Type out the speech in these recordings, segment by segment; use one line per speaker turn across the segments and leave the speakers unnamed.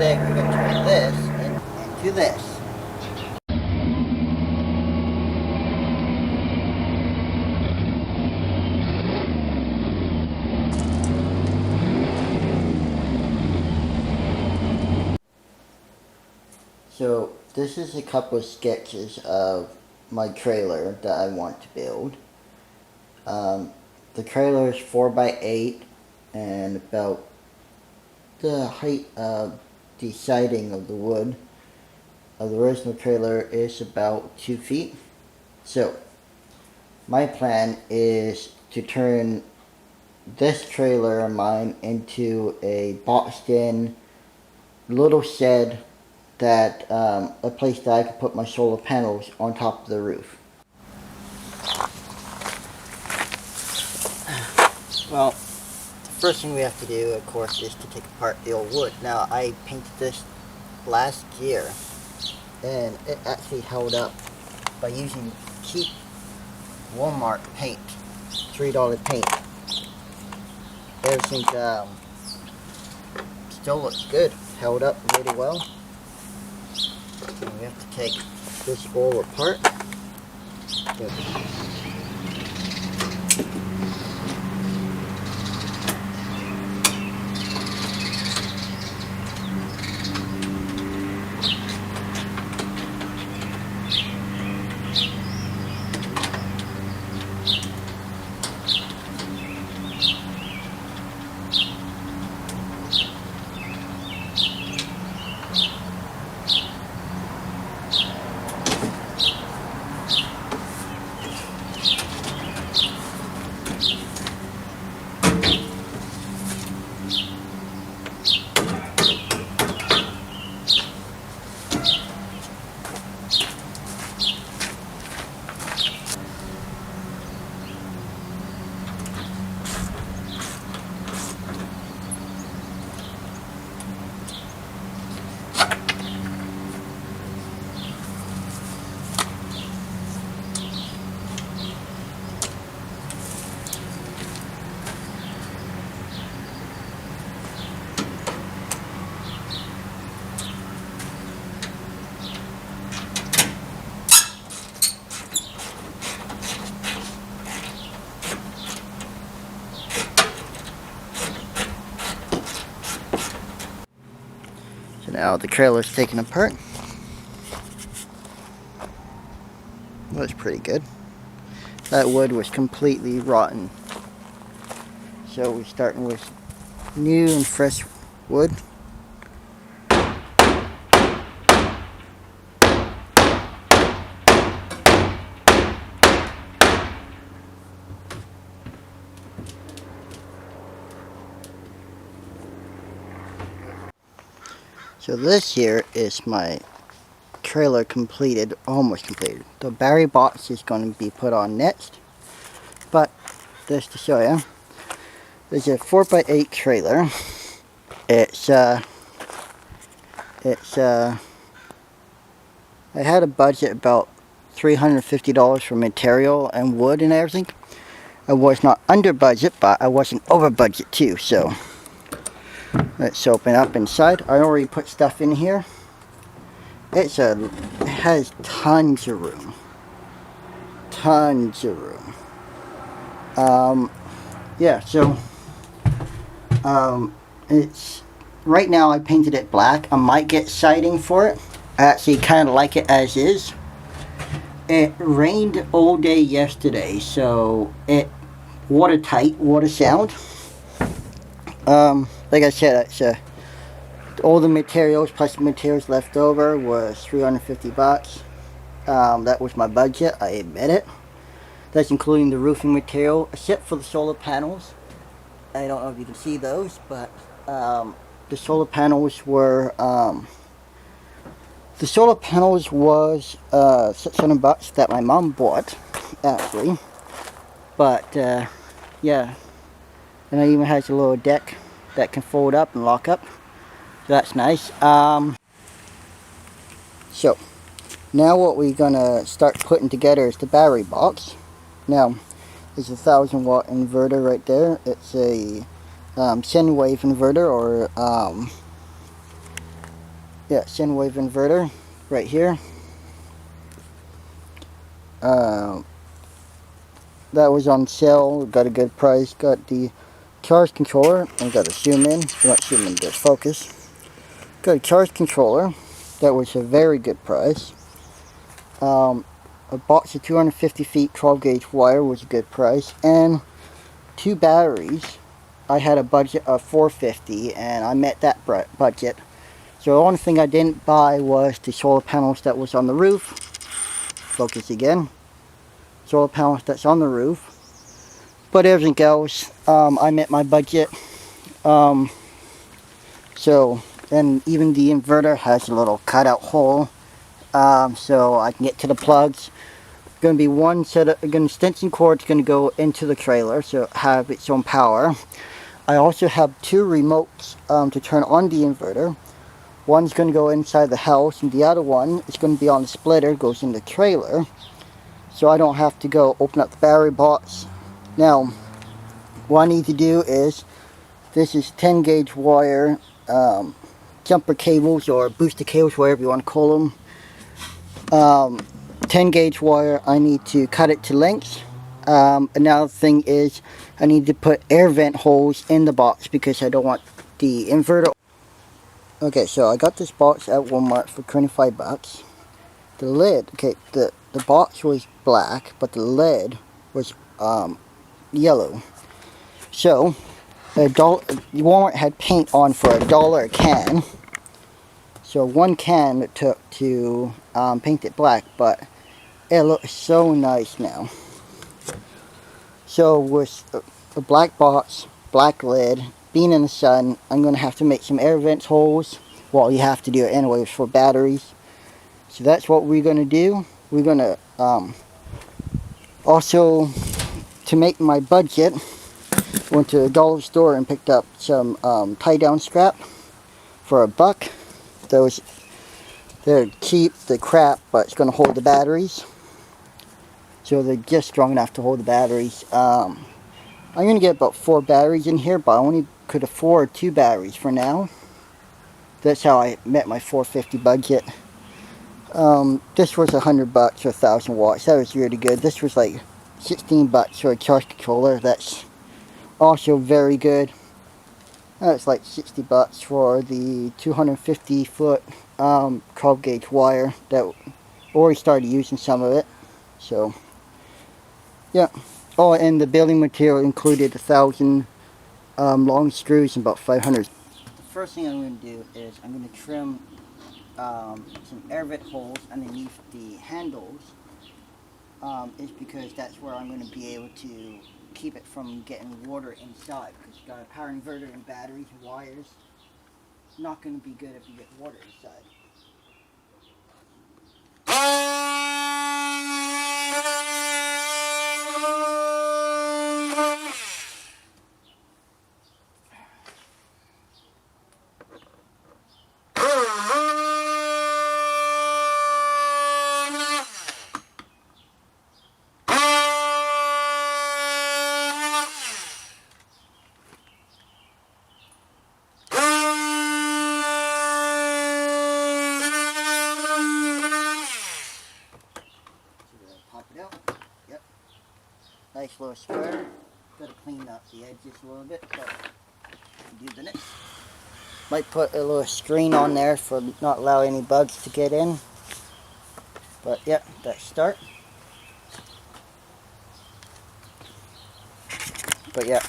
today we're going to turn this into this. So this is a couple of sketches of my trailer that I want to build. The trailer is 4x8 and about the height of the siding of the wood of the original trailer is about 2 feet. So my plan is to turn this trailer of mine into a boxed-in little shed that a place that I could put my solar panels on top of the roof. Well, the first thing we have to do, of course, is to take apart the old wood. Now, I painted this last year, and it actually held up by using cheap Walmart paint, $3 paint. Everything still looks good, held up really well. And we have to take this all apart. Good. So now the trailer's taken apart. Looks pretty good. That wood was completely rotten. So we're starting with new and fresh wood. So this here is my trailer completed, almost completed. The battery box is going to be put on next. But just to show you, there's a 4x8 trailer. I had a budget about $350 for material and wood and everything. I was not under budget, but I wasn't over budget too, so let's open up inside. I already put stuff in here. It has tons of room. Tons of room. Yeah, so it's right now I painted it black. I might get siding for it. I actually kind of like it as is. It rained all day yesterday, so it watertight, water sound. Like I said, it's all the materials plus the materials left over was $350. That was my budget, I admit it. That's including the roofing material, except for the solar panels. I don't know if you can see those, but the solar panels were was $600 that my mom bought, actually. But yeah, and it even has a little deck that can fold up and lock up. So that's nice. So now what we're gonna start putting together is the battery box. Now there's a 1000-watt inverter right there. It's a sine wave inverter, or Yeah, sine wave inverter right here. That was on sale, got a good price. Got the charge controller, and got to zoom in, not zoom in, just focus. Got a charge controller, that was a very good price. A box of 250 feet 12 gauge wire was a good price, and 2 batteries. I had a budget of $450 and I met that budget. So the only thing I didn't buy was the solar panels that was on the roof. Focus again. Solar panels that's on the roof. But everything else, I met my budget. And even the inverter has a little cutout hole, so I can get to the plugs. Going to be one set of extension cords going to go into the trailer, so have its own power. I also have 2 remotes to turn on the inverter. One's going to go inside the house, and the other one is going to be on the splitter, goes in the trailer, so I don't have to go open up the battery box. Now, what I need to do is, this is 10 gauge wire, jumper cables or booster cables, whatever you want to call them. 10 gauge wire, I need to cut it to length. Another thing is, I need to put air vent holes in the box because I don't want the inverter. Okay, so I got this box at Walmart for 25 bucks. The lid, okay, the box was black, but the lid was yellow. So, Walmart had paint on for $1 a can. So 1 can it took to paint it black, but it looks so nice now. So with a black box, black lid, being in the sun, I'm going to have to make some air vent holes. Well, you have to do it anyways for batteries. So that's what we're going to do. We're going to also, to make my budget, went to a dollar store and picked up some tie down strap for $1. They're cheap, they're crap, but it's going to hold the batteries. So they're just strong enough to hold the batteries. I'm going to get about 4 batteries in here, but I only could afford 2 batteries for now. That's how I met my $450 budget. This was $100 or 1,000 watts. That was really good. This was like $16 for a charge controller. That's also very good. That's like $60 for the 250 foot 12 gauge wire. That already started using some of it. So yeah. Oh, and the building material included 1,000 long screws and about 500. The first thing I'm going to do is I'm going to trim some air vent holes underneath the handles. Is because that's where I'm going to be able to keep it from getting water inside. Because you've got a power inverter and batteries and wires. It's not going to be good if you get water inside. Nice little square. Gotta clean up the edges a little bit, but do the next. Might put a little screen on there for not allow any bugs to get in. But yeah, that's start. But yeah,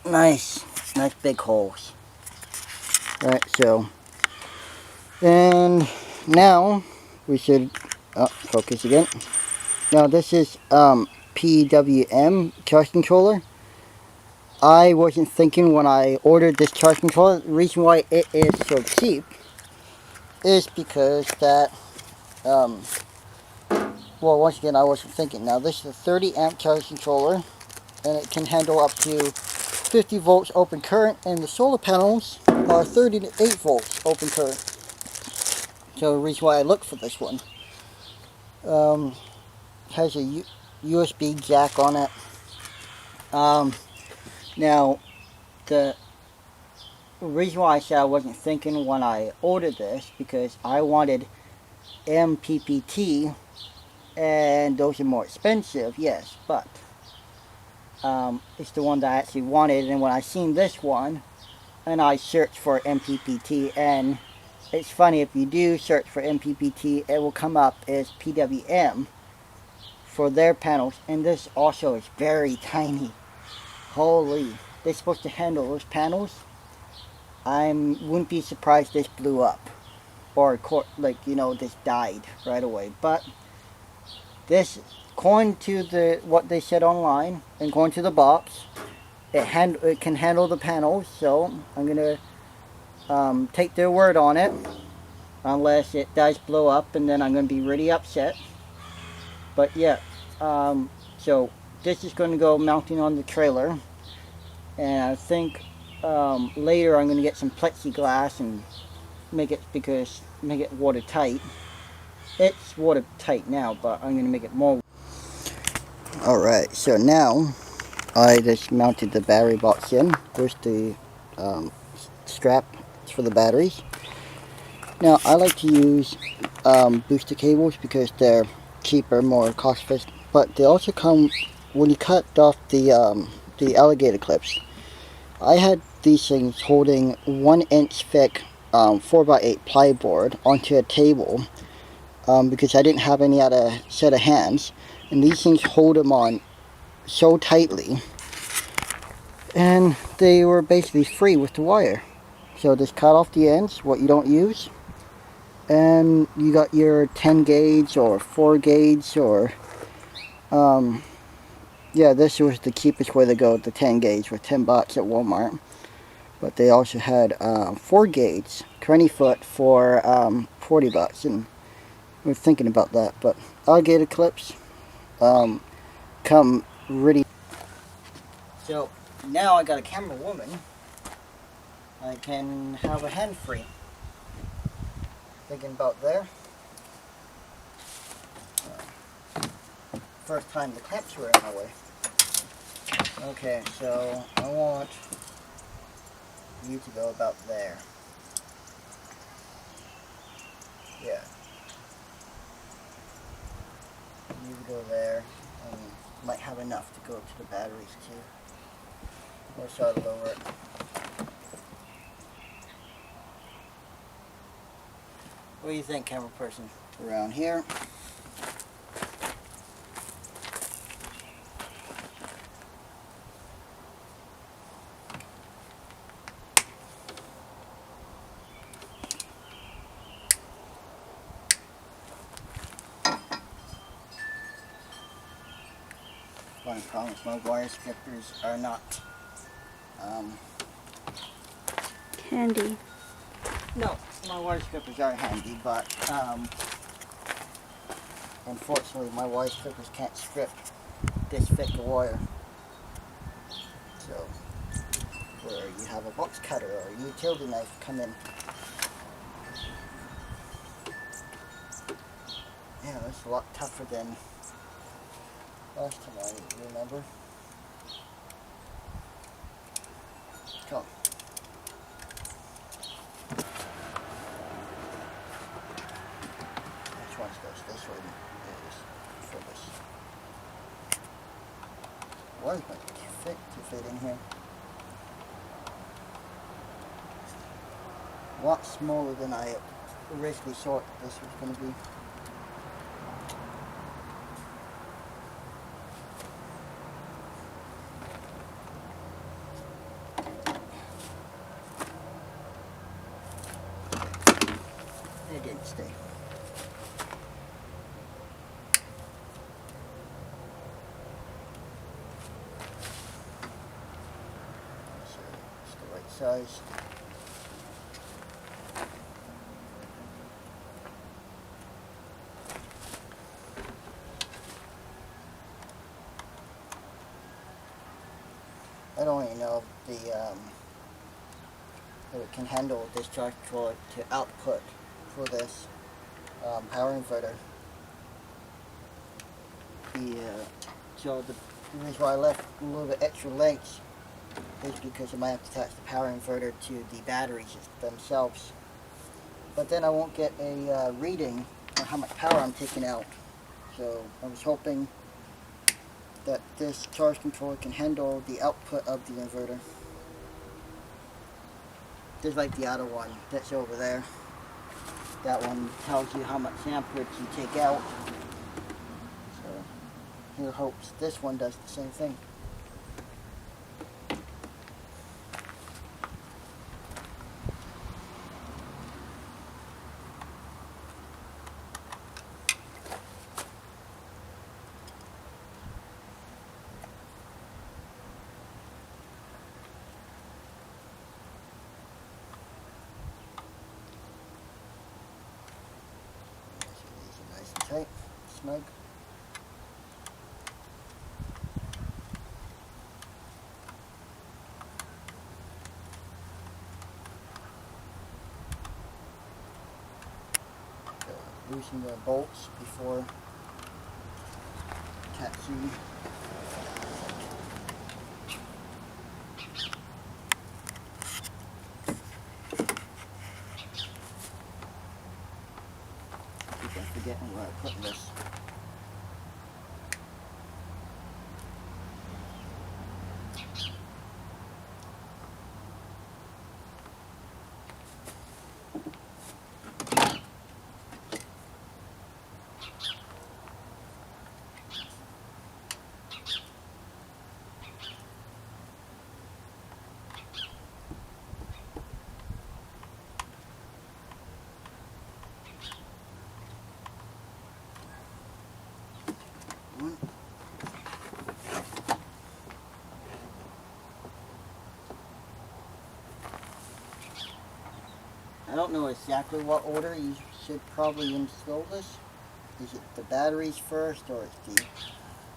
nice big holes. Alright, so, and now we should focus again. Now this is PWM charge controller. I wasn't thinking when I ordered this charge controller, the reason why it is so cheap is because that, well, once again I wasn't thinking. Now this is a 30 amp charge controller, and it can handle up to 50 volts open current, and the solar panels are 30 to 8 volts open current. So the reason why I looked for this one. Has a USB jack on it. Now, the the reason why I said I wasn't thinking when I ordered this, because I wanted MPPT, and those are more expensive, yes, but it's the one that I actually wanted. And when I seen this one, and I searched for MPPT, and it's funny, if you do search for MPPT, it will come up as PWM for their panels, and this also is very tiny. Holy, they're supposed to handle those panels. I wouldn't be surprised this blew up, or like, you know, this died right away. But this, according to what they said online and according to the box, it can handle the panels. So I'm gonna take their word on it, unless it does blow up, and then I'm gonna be really upset. But yeah, so this is going to go mounting on the trailer, and I think later I'm going to get some plexiglass and make it watertight. It's watertight now, but I'm going to make it more. Alright, so now I just mounted the battery box in. There's the strap for the batteries. Now I like to use booster cables because they're cheaper, more cost efficient, but they also come when you cut off the alligator clips. I had these things holding 1-inch thick 4x8 plyboard onto a table because I didn't have any other set of hands, and these things hold them on so tightly, and they were basically free with the wire. So just cut off the ends, what you don't use, and you got your 10 gauge or 4 gauge, or yeah, this was the cheapest way to go, the 10 gauge for $10 at Walmart. But they also had 4 gauge 20 foot for $40, and we're thinking about that. But alligator clips come really. So now I got a camera woman, I can have a hand free. Thinking about there. First time the clamps were in my way. Okay, so I want you to go about there. Yeah. You go there, and might have enough to go to the batteries too. Or start lower it. What do you think, camera person? Around here. I promise my wire strippers are not
handy.
No, my wire strippers are handy, but unfortunately my wire strippers can't strip this thick of wire. So where you have a box cutter or a utility knife come in. Yeah, that's a lot tougher than last time I remember. Come. Which one goes this way? Is for this. Why is my fit to fit in here? A lot smaller than I originally thought this was going to be. It didn't stay. So it's the right size. I don't even know if that it can handle this charge cord to output for this power inverter. So the reason why I left a little bit extra length is because I might have to attach the power inverter to the batteries themselves. But then I won't get a reading on how much power I'm taking out. So I was hoping that this charge controller can handle the output of the inverter. Just like the other one that's over there. That one tells you how much amperage you take out. So here hopes this one does the same thing. Nice and tight, snug. Loosen the bolts before attaching. Keep on forgetting where I put this. I don't know exactly what order you should probably install this. Is it the batteries first or it's the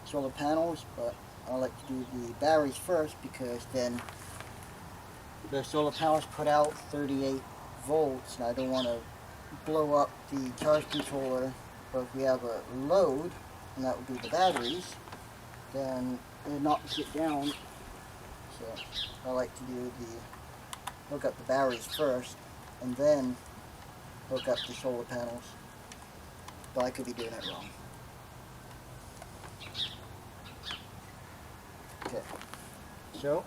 solar panels? But I like to do the batteries first because then the solar panels put out 38 volts and I don't want to blow up the charge controller. But if we have a load, and that would be the batteries, then it knocks it down. So I like to do hook up the batteries first and then hook up the solar panels. But I could be doing it wrong. Okay, so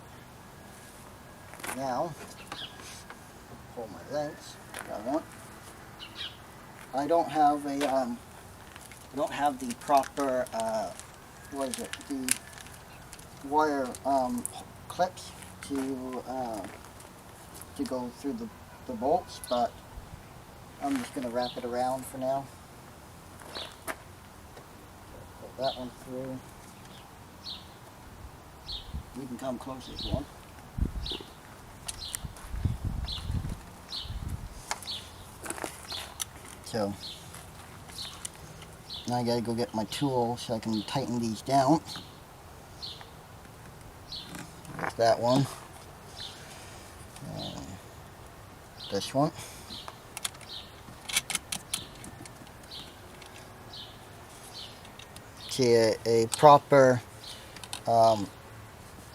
now pull my lengths that I want. I don't have a I don't have the proper what is it, the wire clips to go through the bolts, but I'm just going to wrap it around for now. Put that one through. You can come closer if you want. So now I gotta go get my tool so I can tighten these down. There's that one. And this one. See, a proper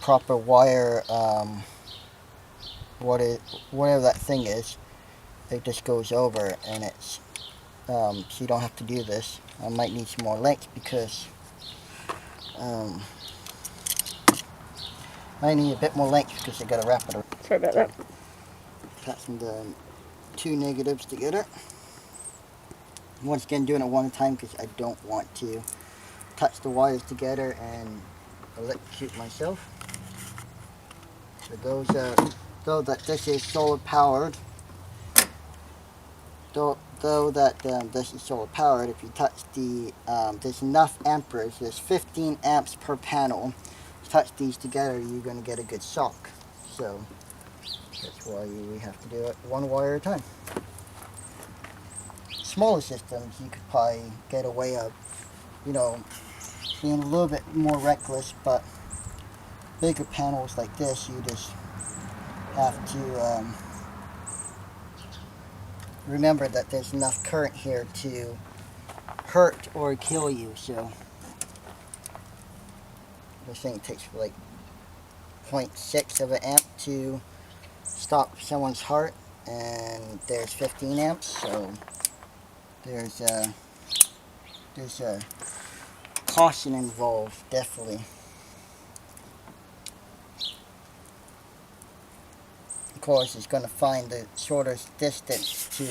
proper wire, whatever that thing is, it just goes over, and it's so you don't have to do this. I might need some more length because I need a bit more length because I got to wrap it around.
Sorry about that.
Attaching the two negatives together. Once again, doing it one at a time because I don't want to touch the wires together and electrocute myself. So though that this is solar powered, though that this is solar powered, if you touch the there's enough amperage, there's 15 amps per panel. If you touch these together, you're going to get a good shock. So that's why we have to do it one wire at a time. Smaller systems, you could probably get away of, you know, being a little bit more reckless, but bigger panels like this, you just have to remember that there's enough current here to hurt or kill you. So this thing takes like 0.6 of an amp to stop someone's heart, and there's 15 amps, so there's a caution involved, definitely. Of course, it's going to find the shortest distance to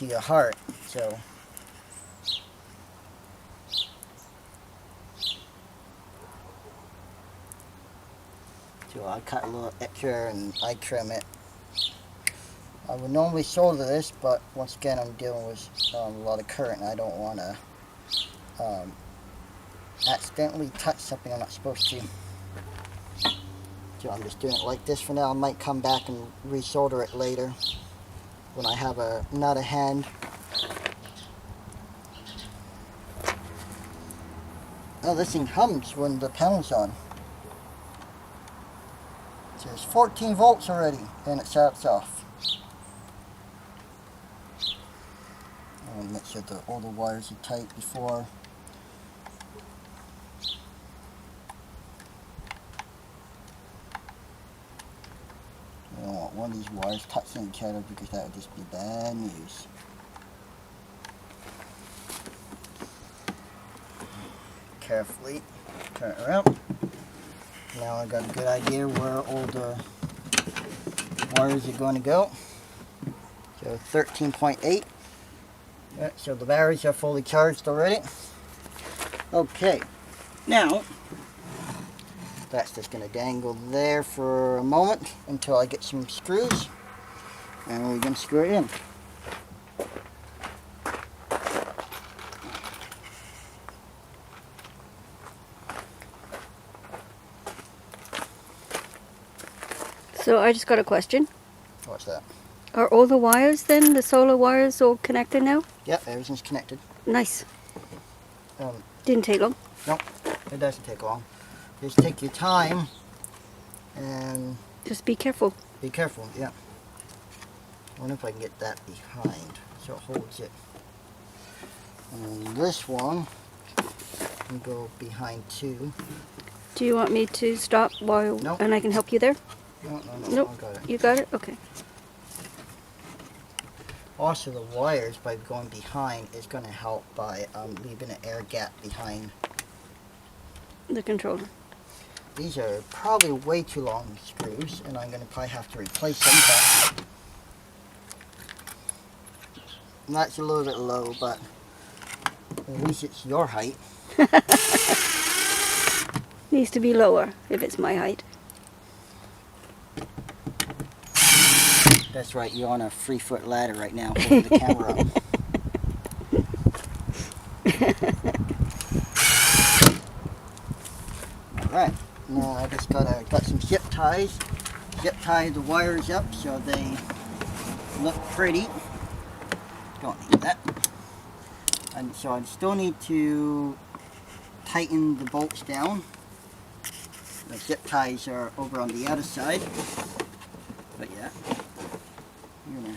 your heart, so I cut a little extra and I trim it. I would normally solder this, but once again I'm dealing with a lot of current and I don't want to accidentally touch something I'm not supposed to. So I'm just doing it like this for now. I might come back and resolder it later when I have another hand. Oh, this thing hums when the panel's on. It says 14 volts already, and it shuts off. I want to make sure that all the wires are tight before. I don't want one of these wires touching each other because that would just be bad news. Carefully turn it around. Now I got a good idea where all the wires are going to go. So 13.8. Yeah, so the batteries are fully charged already. Okay, now that's just going to dangle there for a moment until I get some screws, and we're going to screw it in.
So I just got a question.
What's that?
Are all the wires then, the solar wires, all connected now?
Yep, everything's connected.
Nice.
Um,
Didn't take long.
Nope, it doesn't take long. Just take your time and
Just be careful.
be careful, yeah. I wonder if I can get that behind so it holds it. And this one can go behind too.
Do you want me to stop while
Nope.
and I can help you there?
No,
Nope.
I got it.
You got it? Okay.
Also, the wires, by going behind, is going to help by leaving an air gap behind.
The controller.
These are probably way too long screws, and I'm going to probably have to replace them. But that's a little bit low, but at least it's your height.
Needs to be lower if it's my height.
That's right, you're on a 3-foot ladder right now, holding the camera up. Alright, now I just got some zip ties. Zip tie the wires up so they look pretty. Don't need that. And so I still need to tighten the bolts down. The zip ties are over on the other side. But yeah. I'm gonna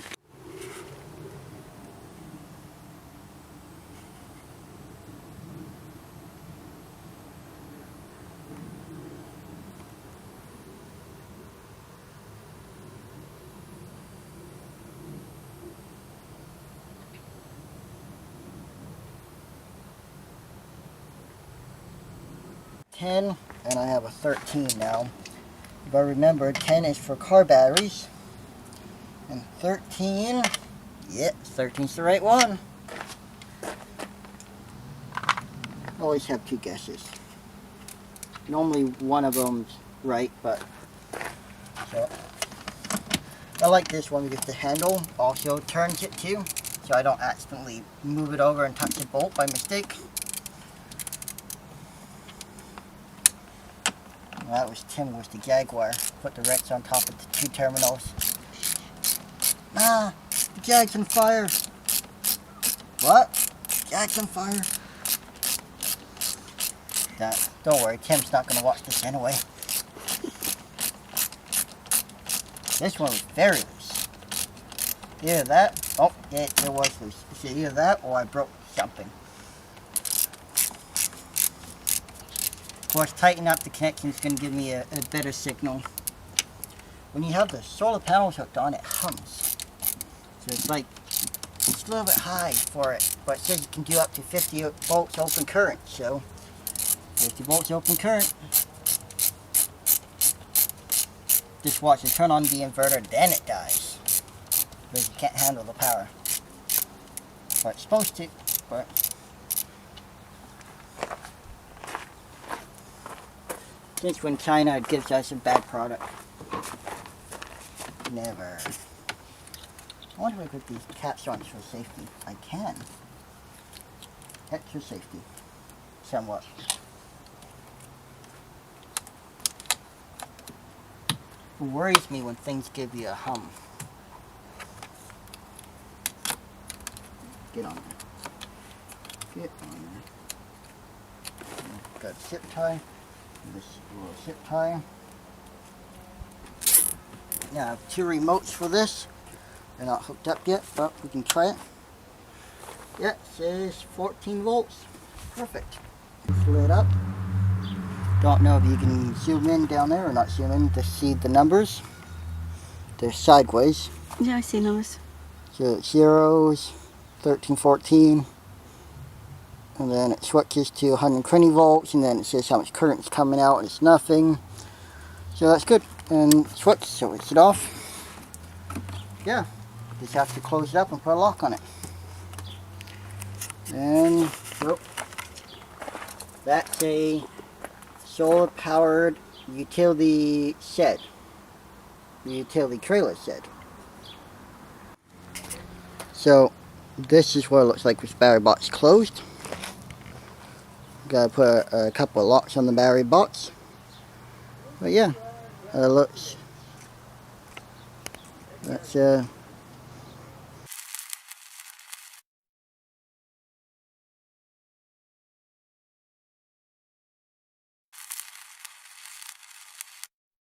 $10, and I have a 13 now. But remember, 10 is for car batteries. And 13, yeah, 13's the right one. Always have two guesses. Normally one of them's right, but so I like this one because the handle also turns it too, so I don't accidentally move it over and touch the bolt by mistake. Well, that was Tim with the Jaguar. Put the wrench on top of the two terminals. Ah, the Jag's on fire. What? Jag's on fire. Don't worry, Tim's not going to watch this anyway. This one was very loose. Either that, oh, yeah, it was loose. It's either that or I broke something. course, tightening up the connection is going to give me a better signal. When you have the solar panels hooked on, it hums. So it's like, it's a little bit high for it, but it says you can do up to 50 volts open current. So 50 volts open current. Just watch it turn on the inverter, then it dies. Because you can't handle the power. Or it's supposed to, but since when China gives us a bad product. Never. I wonder if I put these caps on for safety. I can. Extra safety. Somewhat. It worries me when things give you a hum. Get on there. Get on there. Got a zip tie. This little zip tie. Now I have 2 remotes for this. They're not hooked up yet, but we can try it. Yeah, it says 14 volts. Perfect. Pull it up. Don't know if you can zoom in down there or not zoom in to see the numbers. They're sideways.
Yeah, I see numbers.
So it's zeros, 13, 14. And then it switches to 120 volts, and then it says how much current is coming out, and it's nothing. So that's good. And switch, so it's it off. Yeah, just have to close it up and put a lock on it. And oh, that's a solar powered utility shed. The utility trailer shed. So this is what it looks like with battery box closed. Gotta put a couple of locks on the battery box. But yeah, looks. That's